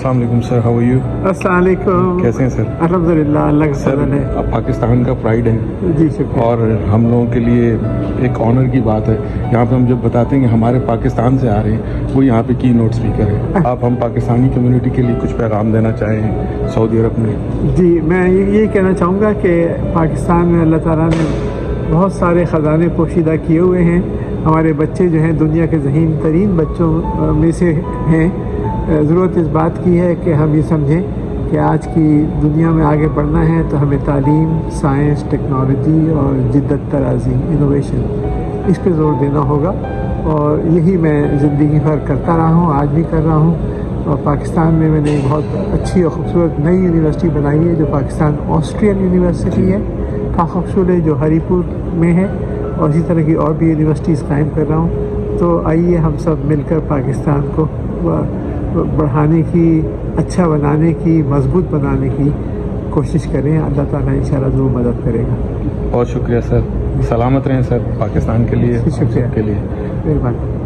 السلام علیکم سر، how are you? السلام علیکم. کیسے ہیں سر؟ الحمدللہ، اللہ کا سر فضل ہے. آپ پاکستان کا پرائڈ ہیں جی شکریہ. اور ہم لوگوں کے لیے ایک آنر کی بات ہے. یہاں پہ ہم جب بتاتے ہیں کہ ہمارے پاکستان سے آ رہے ہیں، وہ یہاں پہ کی نوٹ اسپیکر ہیں. آپ ہم پاکستانی کمیونٹی کے لیے کچھ پیغام دینا چاہیں سعودی عرب میں؟ جی میں یہی کہنا چاہوں گا کہ پاکستان میں اللہ تعالیٰ نے بہت سارے خزانے پوشیدہ کیے ہوئے ہیں. ہمارے بچے جو ہیں دنیا کے ذہین ترین بچوں میں سے ہیں. ضرورت اس بات کی ہے کہ ہم یہ سمجھیں کہ آج کی دنیا میں آگے بڑھنا ہے تو ہمیں تعلیم، سائنس، ٹیکنالوجی اور جدت طرازی، انوویشن، اس پہ زور دینا ہوگا. اور یہی میں زندگی بھر کرتا رہا ہوں، آج بھی کر رہا ہوں. اور پاکستان میں نے بہت اچھی اور خوبصورت نئی یونیورسٹی بنائی ہے جو پاکستان آسٹرین یونیورسٹی ہے، فاخر جو ہری پور میں ہے، اور اسی طرح کی اور بھی یونیورسٹیز قائم کر رہا ہوں. تو آئیے ہم سب مل کر پاکستان کو بڑھانے کی، اچھا بنانے کی، مضبوط بنانے کی کوشش کریں. اللہ تعالیٰ انشاءاللہ ضرور مدد کرے گا. بہت شکریہ سر. سلامت رہیں سر پاکستان کے لیے، شکریہ. کے لیے. مہربانی.